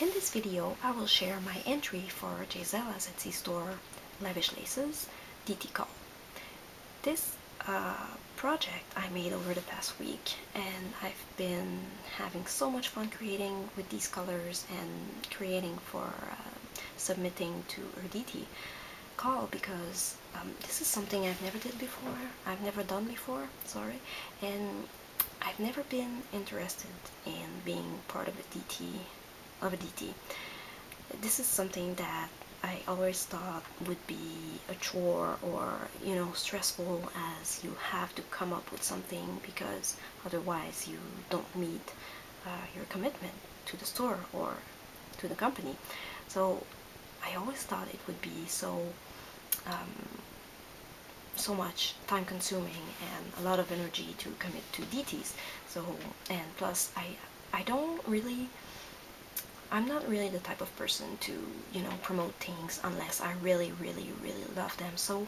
In this video, I will share my entry for Jaizella's Etsy store, Lavish Laces, DT Call. This project I made over the past week, and I've been having so much fun creating with these colors and creating for submitting to her DT Call, because this is something I've never done before, sorry, and I've never been interested in being part of a DT. This is something that I always thought would be a chore, or stressful, as you have to come up with something because otherwise you don't meet your commitment to the store or to the company. So I always thought it would be so much time consuming and a lot of energy to commit to DTs. So, and plus I'm not really the type of person to promote things unless I really love them. So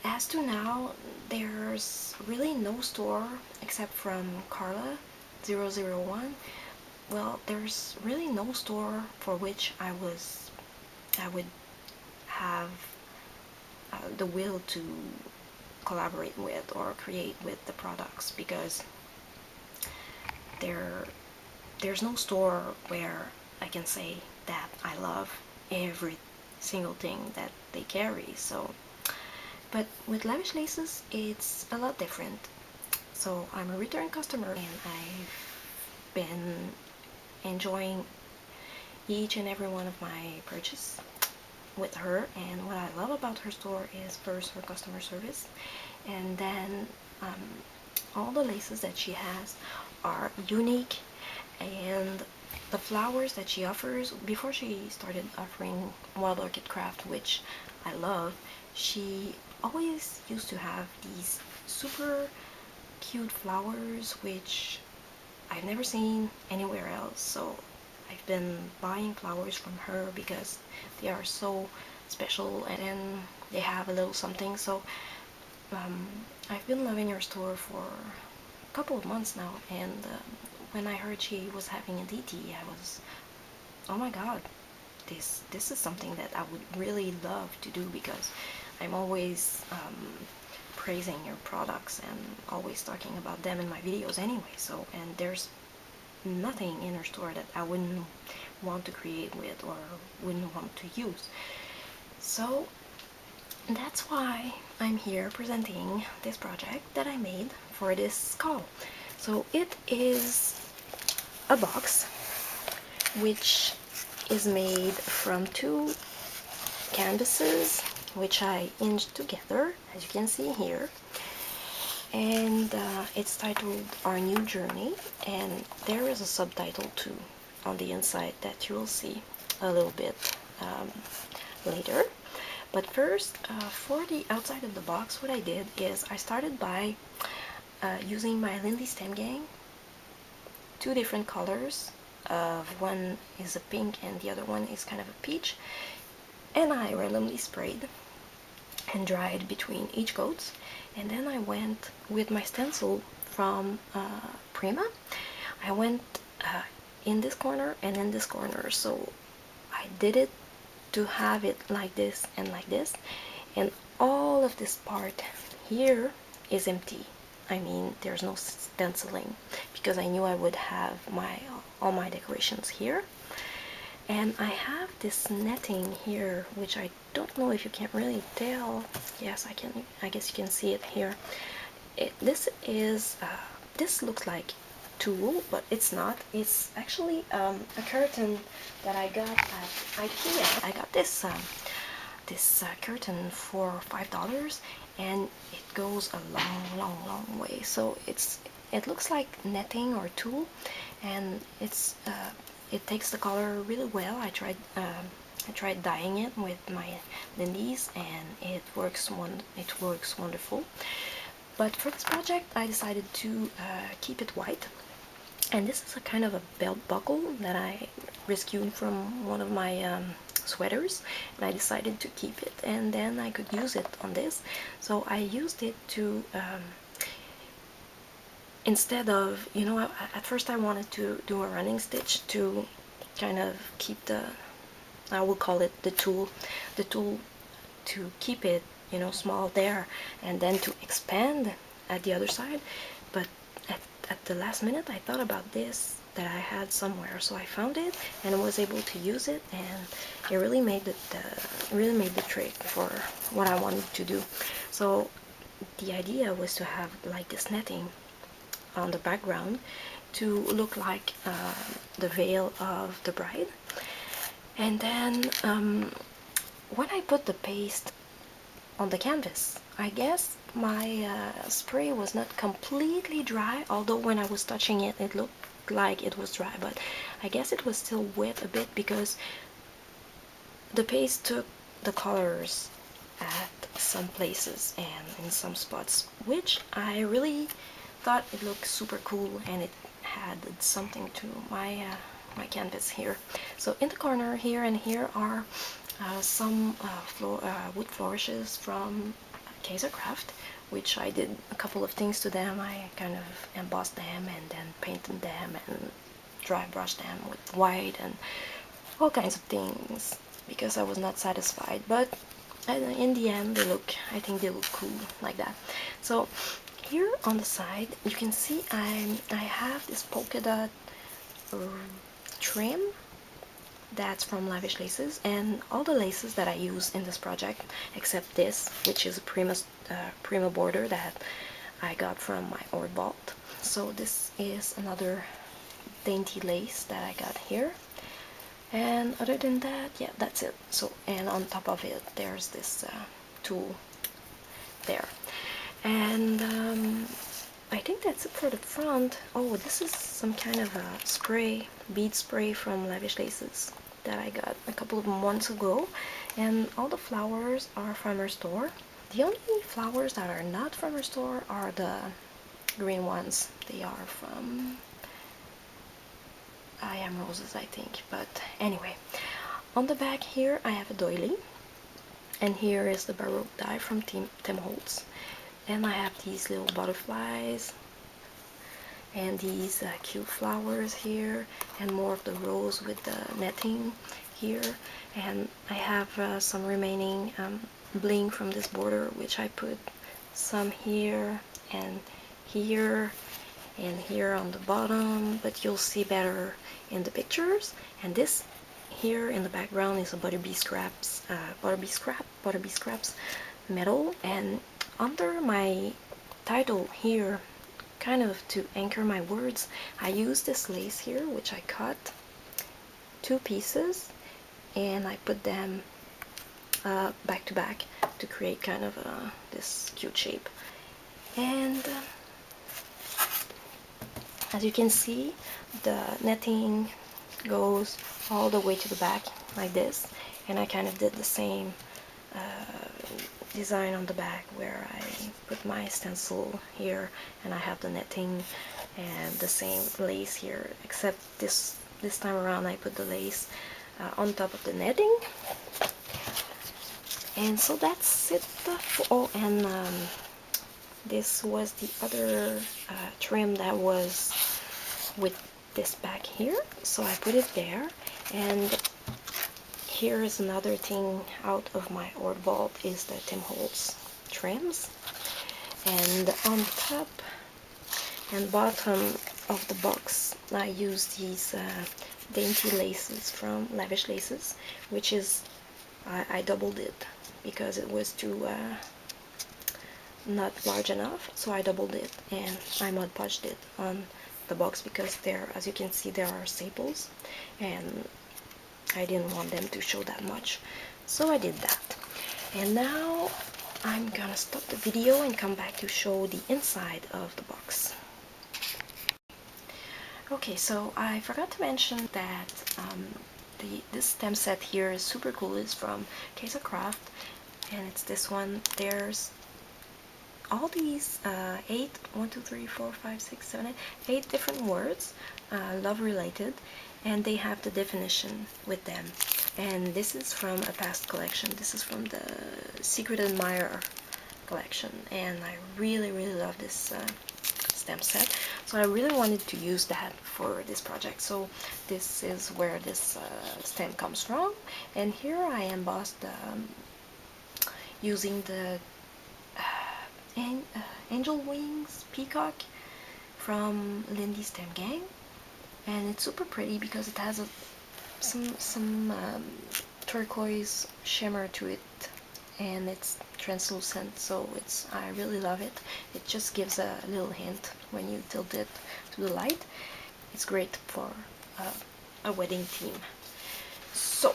as to now, there's really no store except from Carla001. Well, there's really no store for which I would have the will to collaborate with or create with the products, because there's no store where I can say that I love every single thing that they carry. So, but with Lavish Laces, it's a lot different. So I'm a return customer, and I've been enjoying each and every one of my purchases with her. And what I love about her store is first her customer service, and then all the laces that she has are unique, and the flowers that she offers, before she started offering wild orchid craft, which I love, she always used to have these super cute flowers which I've never seen anywhere else. So I've been buying flowers from her because they are so special, and they have a little something. So I've been loving her store for a couple of months now, and when I heard she was having a DT, I was, oh my god, this is something that I would really love to do, because I'm always praising your products and always talking about them in my videos anyway. So, and there's nothing in her store that I wouldn't want to create with or wouldn't want to use. So that's why I'm here presenting this project that I made for this call. So it is a box which is made from two canvases which I inked together, as you can see here, and it's titled Our New Journey, and there is a subtitle too on the inside that you will see a little bit later. But first, for the outside of the box, what I did is I started by using my Lindy Stem Gang, two different colors. One is a pink and the other one is kind of a peach, and I randomly sprayed and dried between each coat. And then I went with my stencil from Prima. I went in this corner and in this corner, so I did it to have it like this and like this, and all of this part here is empty. I mean, there's no stenciling, because I knew I would have all my decorations here. And I have this netting here, which I don't know if you can really tell. Yes, I can. I guess you can see it here. This looks like tulle, but it's not. It's actually a curtain that I got at IKEA. I got this curtain for $5, and it goes a long way. So it looks like netting or tulle, and it takes the color really well. I tried dyeing it with my Lindy's, and it works wonderful. But for this project, I decided to keep it white. And this is a kind of a belt buckle that I rescued from one of my sweaters, and I decided to keep it, and then I could use it on this. So I used it to instead of, you know, at first I wanted to do a running stitch to kind of keep the, I will call it the tool to keep it, you know, small there, and then to expand at the other side. But at the last minute I thought about this that I had somewhere, so I found it and I was able to use it, and it really made the trick for what I wanted to do. So the idea was to have like this netting on the background to look like the veil of the bride. And then when I put the paste on the canvas, I guess my spray was not completely dry, although when I was touching it, it looked like it was dry, but I guess it was still wet a bit because the paste took the colors at some places and in some spots, which I really thought it looked super cool, and it added something to my my canvas here. So in the corner here and here are some wood flourishes from Craft, which I did a couple of things to them. I kind of embossed them and then painted them and dry brushed them with white and all kinds of things because I was not satisfied, but in the end they look, I think they look cool like that. So here on the side you can see I have this polka dot trim that's from Lavish laces, and all the laces that I use in this project except this, which is a Prima border that I got from my Ord vault. So this is another dainty lace that I got here, and other than that, yeah, that's it. So, and on top of it there's this tool there, and I think that's it for the front. Oh, this is some kind of a spray, bead spray from Lavish Laces that I got a couple of months ago, and all the flowers are from her store. The only flowers that are not from her store are the green ones. They are from I Am Roses, I think. But anyway, on the back here I have a doily, and here is the Baroque die from Tim Holtz. And I have these little butterflies and these cute flowers here, and more of the rose with the netting here. And I have some remaining bling from this border, which I put some here and here and here on the bottom, but you'll see better in the pictures. And this here in the background is a Butterbee Scraps medal, and under my title here, kind of to anchor my words, I use this lace here, which I cut two pieces and I put them back to back to create kind of this cute shape. And as you can see, the netting goes all the way to the back like this, and I kind of did the same design on the back where I put my stencil here and I have the netting and the same lace here, except this time around I put the lace on top of the netting. And so that's it. Oh, and this was the other trim that was with this back here, so I put it there. And here is another thing out of my Ord vault is the Tim Holtz trims. And on top and bottom of the box I use these dainty laces from Lavish Laces, which is I doubled it because it was too not large enough, so I doubled it and I Mod Podged it on the box because there, as you can see, there are staples and I didn't want them to show that much, so I did that. And now I'm gonna stop the video and come back to show the inside of the box. Okay, so I forgot to mention that this stem set here is super cool. It's from Craft, and it's this one. There's all these 8 different words, love related, and they have the definition with them. And this is from a past collection. This is from the Secret Admirer collection, and I really love this stamp set. So I really wanted to use that for this project. So this is where this stamp comes from, and here I embossed using the angel wings peacock from Lindy Stamp Gang, and it's super pretty because it has some turquoise shimmer to it, and it's translucent, so I really love it. It just gives a little hint when you tilt it to the light. It's great for a wedding theme. So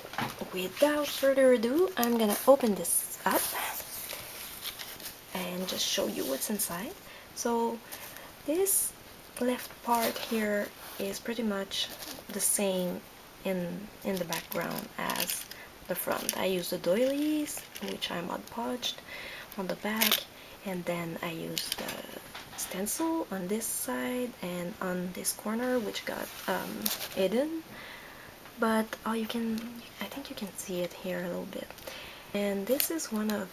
without further ado, I'm gonna open this up and just show you what's inside. So this left part here is pretty much the same in the background as the front. I used the doilies, which I Mod Podged on the back, and then I used the stencil on this side and on this corner, which got hidden, but I think you can see it here a little bit. And this is one of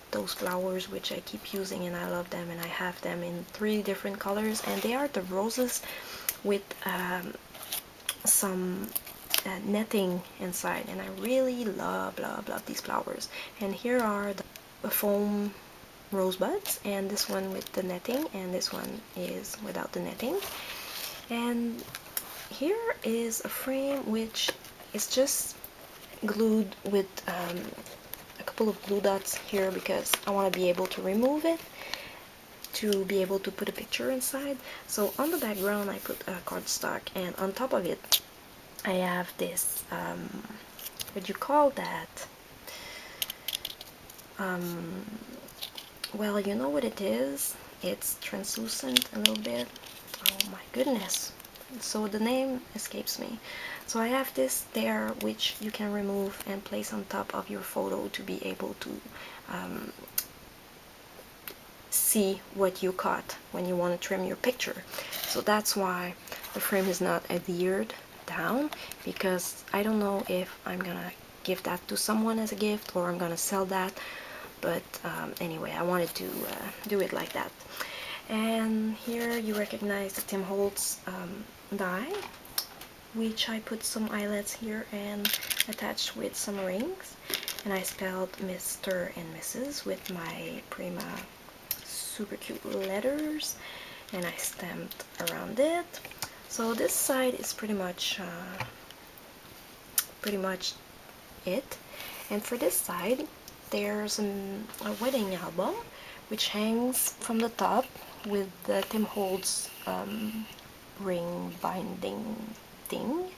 those flowers which I keep using, and I love them, and I have them in 3 different colors, and they are the roses with some netting inside, and I really love these flowers. And here are the foam rosebuds, and this one with the netting, and this one is without the netting. And here is a frame which is just glued with a couple of glue dots here because I want to be able to remove it to be able to put a picture inside. So on the background I put a cardstock, and on top of it I have this what do you call that, well, you know what it is, it's translucent a little bit. Oh my goodness, so the name escapes me. So I have this there which you can remove and place on top of your photo to be able to see what you caught when you want to trim your picture. So that's why the frame is not adhered down, because I don't know if I'm gonna give that to someone as a gift or I'm gonna sell that, but anyway, I wanted to do it like that. And here you recognize the Tim Holtz die, which I put some eyelets here and attached with some rings, and I spelled Mr. and Mrs. with my Prima super cute letters, and I stamped around it. So this side is pretty much it. And for this side there's a wedding album which hangs from the top with the Tim Holtz ring binding thing,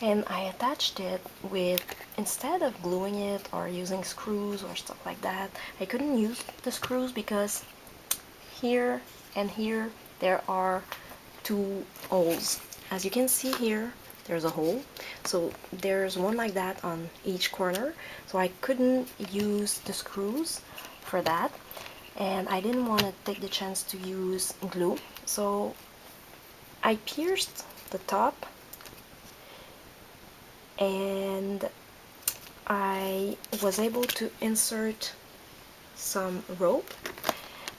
and I attached it with, instead of gluing it or using screws or stuff like that, I couldn't use the screws because here and here there are 2 holes. As you can see here, there's a hole, so there's one like that on each corner, so I couldn't use the screws for that, and I didn't want to take the chance to use glue, so I pierced the top and I was able to insert some rope,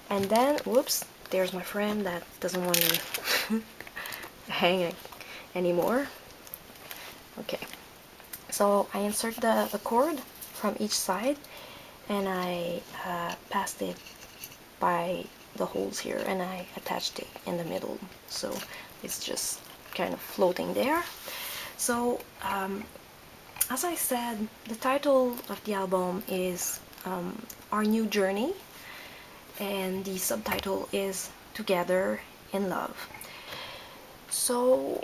and then whoops, there's my frame that doesn't want to hang anymore. Okay, so I insert the cord from each side, and I passed it by the holes here, and I attached it in the middle, so it's just kind of floating there. So as I said, the title of the album is Our New Journey, and the subtitle is Together in Love. So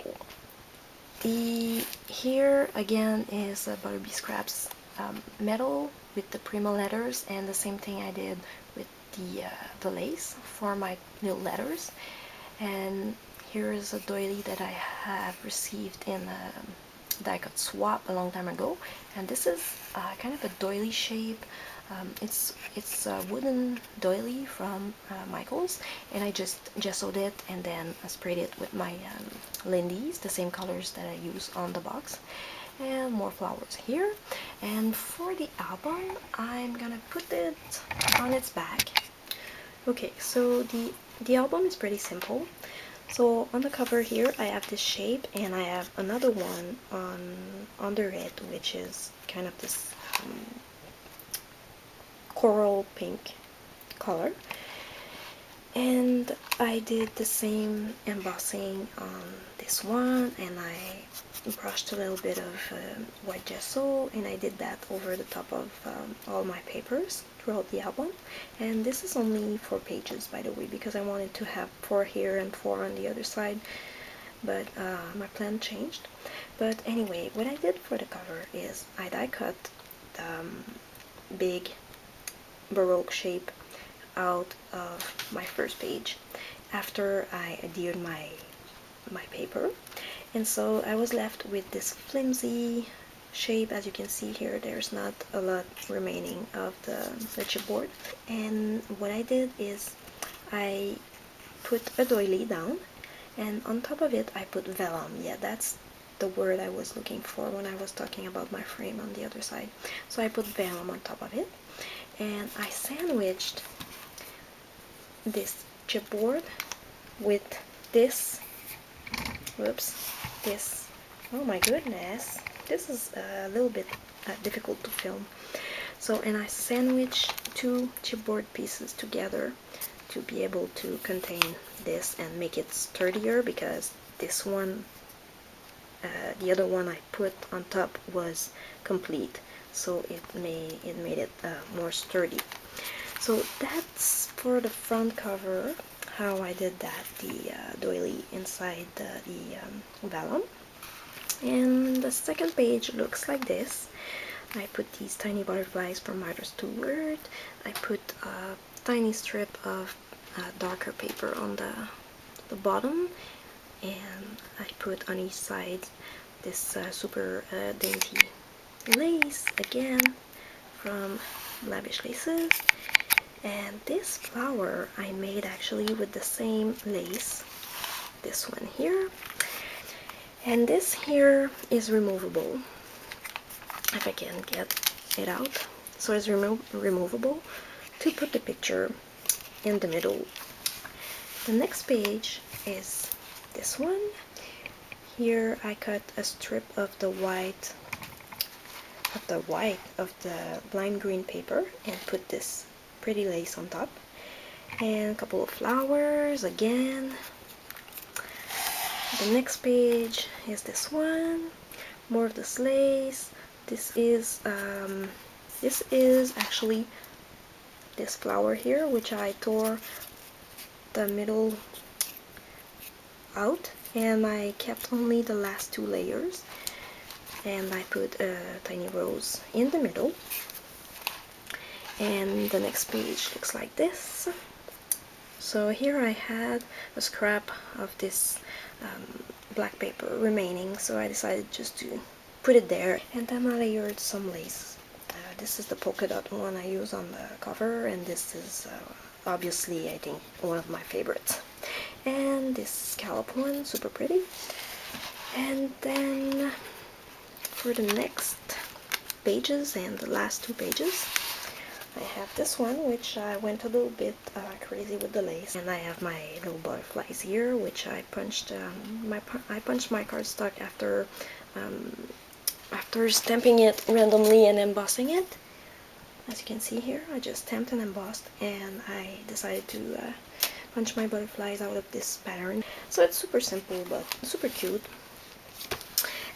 here again is a Butterbee Scraps metal with the Prima letters, and the same thing I did with the lace for my little letters. And here is a doily that I have received in that I got swap a long time ago, and this is kind of a doily shape. It's a wooden doily from Michael's, and I just gessoed it and then I sprayed it with my Lindy's, the same colors that I use on the box, and more flowers here. And for the album, I'm gonna put it on its back. Okay, so the the album is pretty simple. So on the cover here I have this shape, and I have another one under it, which is kind of this coral pink color. And I did the same embossing on this one, and I brushed a little bit of white gesso, and I did that over the top of all my papers throughout the album. And this is only 4 pages, by the way, because I wanted to have 4 here and 4 on the other side, but my plan changed. But anyway, what I did for the cover is I die cut the big Baroque shape out of my first page after I adhered my paper, and so I was left with this flimsy shape. As you can see here, there's not a lot remaining of the chipboard. And what I did is I put a doily down, and on top of it I put vellum. Yeah, that's the word I was looking for when I was talking about my frame on the other side. So I put vellum on top of it, and I sandwiched this chipboard with this, this, oh my goodness, this is a little bit difficult to film. So, and I sandwiched 2 chipboard pieces together to be able to contain this and make it sturdier, because this one, the other one I put on top was complete, so it made it more sturdy. So that's for the front cover, how I did that, the doily inside the vellum. And the second page looks like this. I put these tiny butterflies from Writer's Stewart. I put a tiny strip of darker paper on the bottom, and I put on each side this super dainty lace, again from Lavish Laces. And this flower I made actually with the same lace, this one here. And this here is removable, if I can get it out. So it's removable to put the picture in the middle. The next page is this one. Here I cut a strip of the white of the lime green paper and put this pretty lace on top, and a couple of flowers again. The next page is this one, more of this lace. This is actually this flower here, which I tore the middle out, and I kept only the last 2 layers, and I put a tiny rose in the middle. And the next page looks like this. So here I had a scrap of this black paper remaining, so I decided just to put it there, and then I layered some lace. This is the polka dot one I use on the cover, and this is obviously, I think, one of my favorites. And this scallop one, super pretty. And then for the next pages and the last 2 pages, I have this one, which I went a little bit crazy with the lace, and I have my little butterflies here, which I punched my cardstock after stamping it randomly and embossing it. As you can see here, I just stamped and embossed, and I decided to punch my butterflies out of this pattern. So it's super simple but super cute.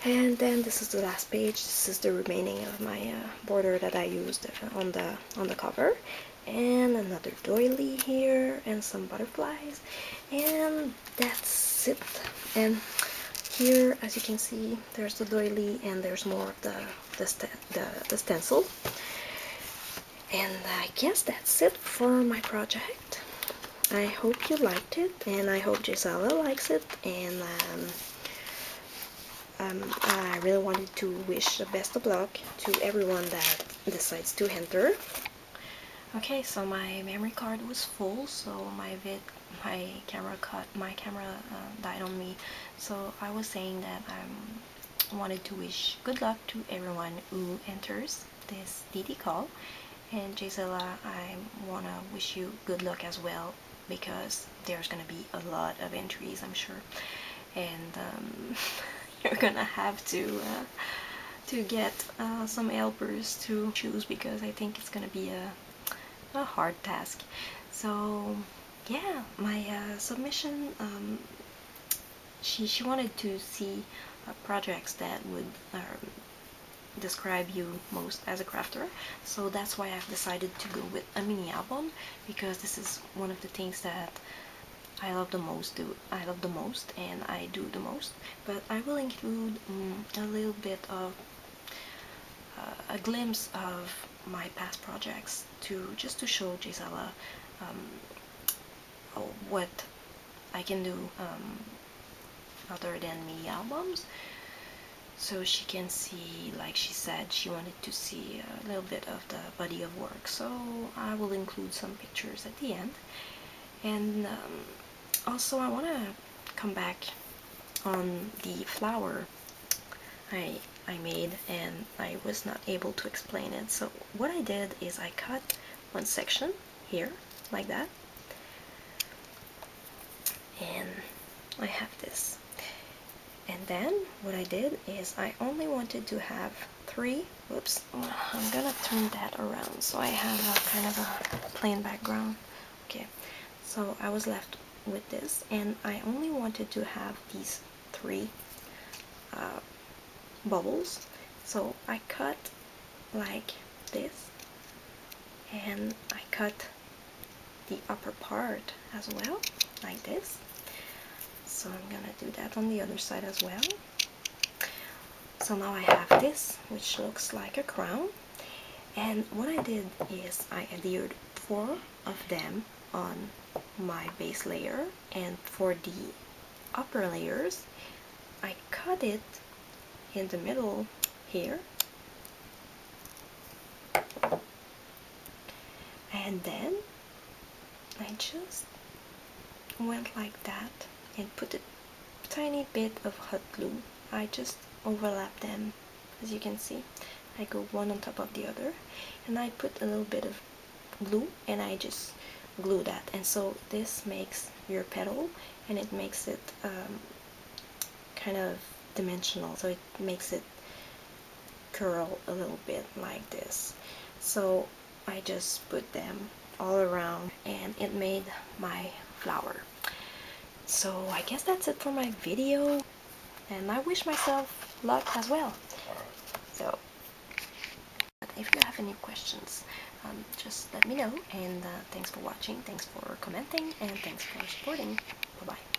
And then this is the last page. This is the remaining of my border that I used on the cover, and another doily here and some butterflies, and that's it. And here, as you can see, there's the doily and there's more of the stencil. And I guess that's it for my project. I hope you liked it, and I hope Jaizella likes it, and I really wanted to wish the best of luck to everyone that decides to enter. Okay, so my memory card was full, so my camera died on me. So I was saying that I wanted to wish good luck to everyone who enters this DD call, and Jaizella, I wanna wish you good luck as well because there's gonna be a lot of entries, I'm sure, and you're gonna have to get some helpers to choose, because I think it's gonna be a hard task. So yeah, my submission, she wanted to see projects that would describe you most as a crafter, so that's why I've decided to go with a mini album, because this is one of the things that I love the most, and I do the most. But I will include a little bit of a glimpse of my past projects, to just to show Jaizella what I can do other than mini albums, so she can see, like she said, she wanted to see a little bit of the body of work, so I will include some pictures at the end. And also I want to come back on the flower I made, and I was not able to explain it. So what I did is I cut one section here like that, and I have this. And then what I did is I only wanted to have three, whoops, I'm gonna turn that around so I have a kind of a plain background. Okay, so I was left with this, and I only wanted to have these three bubbles. So I cut like this, and I cut the upper part as well, like this. So I'm gonna do that on the other side as well. So now I have this, which looks like a crown, and what I did is I adhered 4 of them on my base layer, and for the upper layers I cut it in the middle here, and then I just went like that and put a tiny bit of hot glue. I just overlap them, as you can see. I go one on top of the other, and I put a little bit of glue and I just glue that, and so this makes your petal, and it makes it kind of dimensional, so it makes it curl a little bit like this. So I just put them all around, and it made my flower. So I guess that's it for my video, and I wish myself luck as well. So if you have any questions, just let me know, and thanks for watching, thanks for commenting, and thanks for supporting. Bye bye.